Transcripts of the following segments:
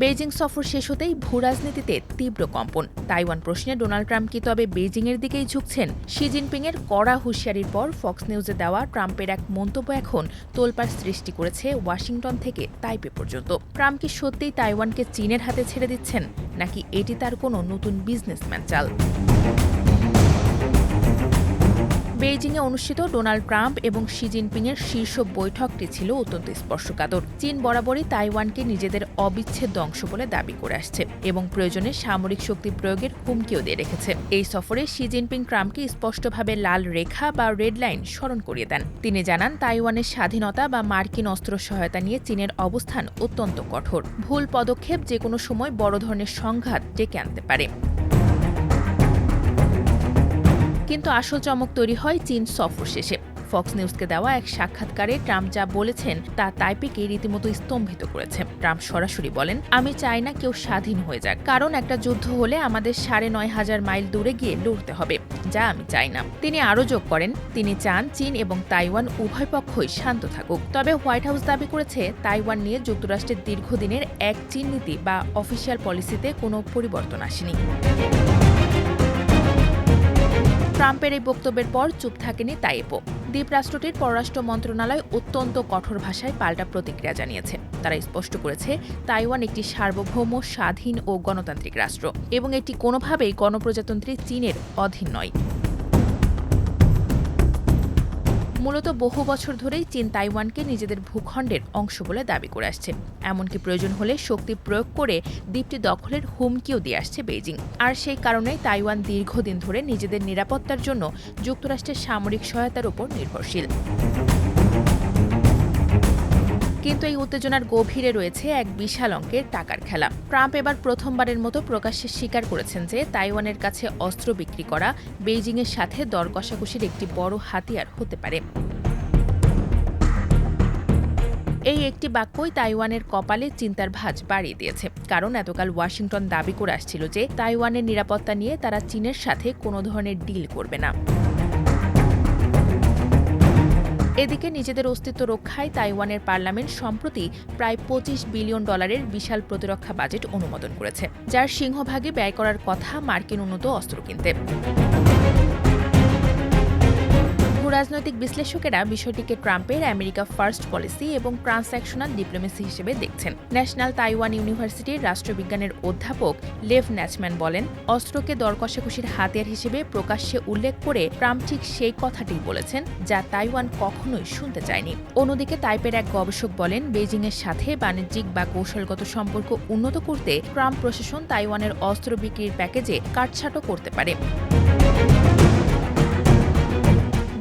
Beijing সফর শেষ হতেই ভূরাজনীতিতে তীব্র কম্পন। তাইওয়ান প্রশ্নে ডোনাল্ড ট্রাম্প কি তবে বেইজিংয়ের দিকেই ঝুঁকছেন? শি জিনপিংয়ের কড়া হুঁশিয়ারির পর ফক্স নিউজে দেওয়া ট্রাম্পের এক মন্তব্য এখন তোলপাড় সৃষ্টি করেছে ওয়াশিংটন থেকে তাইপে পর্যন্ত। ট্রাম্প কি সত্যিই তাইওয়ানকে চীনের হাতে ছেড়ে দিচ্ছেন, নাকি এটি তার কোনো নতুন বিজনেসম্যান চাল? বেইজিংয়ে অনুষ্ঠিত ডোনাল্ড ট্রাম্প এবং শি জিনপিংয়ের শীর্ষ বৈঠকটি ছিল অত্যন্ত স্পর্শকাতর। চীন বরাবরই তাইওয়ানকে নিজেদের অবিচ্ছেদ্য অংশ বলে দাবি করে আসছে এবং প্রয়োজনে সামরিক শক্তি প্রয়োগের হুমকিও দিয়ে রেখেছে। এই সফরে শি জিনপিং ট্রাম্পকে স্পষ্টভাবে লাল রেখা বা রেড লাইন স্মরণ করিয়ে দেন। তিনি জানান, তাইওয়ানের স্বাধীনতা বা মার্কিন অস্ত্র সহায়তা নিয়ে চীনের অবস্থান অত্যন্ত কঠোর। ভুল পদক্ষেপ যেকোনো সময় বড় ধরনের সংঘাত ডেকে আনতে পারে। কিন্তু আসল চমক তৈরি হয় চীন সফর শেষে। ফক্স নিউজকে দেওয়া এক সাক্ষাৎকারে ট্রাম্প যা বলেছেন তা তাইপেকে রীতিমতো স্তম্ভিত করেছে। ট্রাম্প সরাসরি বলেন, আমি চাই না কেউ স্বাধীন হয়ে যাক, কারণ একটা যুদ্ধ হলে আমাদের ৯,৫০০ মাইল দূরে গিয়ে লড়তে হবে, যা আমি চাই না। তিনি আরও যোগ করেন, তিনি চান চীন এবং তাইওয়ান উভয় পক্ষই শান্ত থাকুক। তবে হোয়াইট হাউস দাবি করেছে, তাইওয়ান নিয়ে যুক্তরাষ্ট্রের দীর্ঘদিনের এক চীন নীতি বা অফিসিয়াল পলিসিতে কোনো পরিবর্তন আসেনি। ট্রাম্পের এই বক্তব্যের পর চুপ থাকেনি তাইপও। দ্বীপরাষ্ট্রটির পররাষ্ট্র মন্ত্রণালয় অত্যন্ত কঠোর ভাষায় পাল্টা প্রতিক্রিয়া জানিয়েছে। তারা স্পষ্ট করেছে, তাইওয়ান একটি সার্বভৌম, স্বাধীন ও গণতান্ত্রিক রাষ্ট্র এবং এটি কোনোভাবেই গণপ্রজাতন্ত্রী চীনের অধীন নয়। মূলত বহু বছর ধরেই চীন তাইওয়ানকে নিজেদের ভূখণ্ডের অংশ বলে দাবি করে আসছে। এমনকি প্রয়োজন হলে শক্তি প্রয়োগ করে দ্বীপটি দখলের হুমকিও দিয়ে আসছে বেইজিং। আর সেই কারণেই তাইওয়ান দীর্ঘদিন ধরে নিজেদের নিরাপত্তার জন্য যুক্তরাষ্ট্রের সামরিক সহায়তার উপর নির্ভরশীল। কিন্তু এই উত্তেজনার গভীরে রয়েছে এক বিশাল অঙ্কের টাকার খেলা। ট্রাম্প এবার প্রথমবারের মতো প্রকাশ্যে স্বীকার করেছেন যে তাইওয়ানের কাছে অস্ত্র বিক্রি করা বেইজিংয়ের সাথে দর কষাকষির একটি বড় হাতিয়ার হতে পারে। এই একটি বাক্যই তাইওয়ানের কপালে চিন্তার ভাঁজ বাড়িয়ে দিয়েছে, কারণ এতকাল ওয়াশিংটন দাবি করে আসছিল যে তাইওয়ানের নিরাপত্তা নিয়ে তারা চীনের সাথে কোনো ধরনের ডিল করবে না। এদিকে নিজেদের অস্তিত্ব রক্ষায় তাইওয়ানের পার্লামেন্ট সম্প্রতি প্রায় $২৫ বিলিয়ন বিশাল প্রতিরক্ষা বাজেট অনুমোদন করেছে, যার সিংহভাগে ব্যয় করার কথা মার্কিন উন্নত অস্ত্র কিনতে। রাজনৈতিক বিশ্লেষকেরা বিষয়টিকে ট্রাম্পের আমেরিকা ফার্স্ট পলিসি এবং ট্রান্সঅ্যাকশনাল ডিপ্লোমেসি হিসেবে দেখছেন। ন্যাশনাল তাইওয়ান ইউনিভার্সিটির রাষ্ট্রবিজ্ঞানের অধ্যাপক লেভ ন্যাচম্যান বলেন, অস্ত্রকে দর কষাকষির হাতিয়ার হিসেবে প্রকাশ্যে উল্লেখ করে ট্রাম্প ঠিক সেই কথাটি বলেছেন যা তাইওয়ান কখনোই শুনতে চায়নি। অন্যদিকে তাইপের এক গবেষক বলেন, বেইজিংয়ের সাথে বাণিজ্যিক বা কৌশলগত সম্পর্ক উন্নত করতে ট্রাম্প প্রশাসন তাইওয়ানের অস্ত্র বিক্রির প্যাকেজে কাটছাঁটও করতে পারে।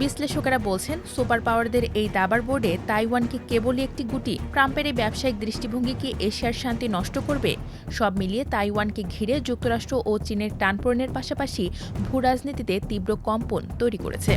বিশ্লেষকেরা বলছেন, সুপার পাওয়ারদের এই দাবার বোর্ডে তাইওয়ান কি কেবলই একটি গুটি? ট্রাম্পের এই ব্যবসায়িক দৃষ্টিভঙ্গি কি এশিয়ার শান্তি নষ্ট করবে? সব মিলিয়ে তাইওয়ানকে ঘিরে যুক্তরাষ্ট্র ও চীনের টানপোড়েনের পাশাপাশি ভূরাজনীতিতে তীব্র কম্পন তৈরি করেছে।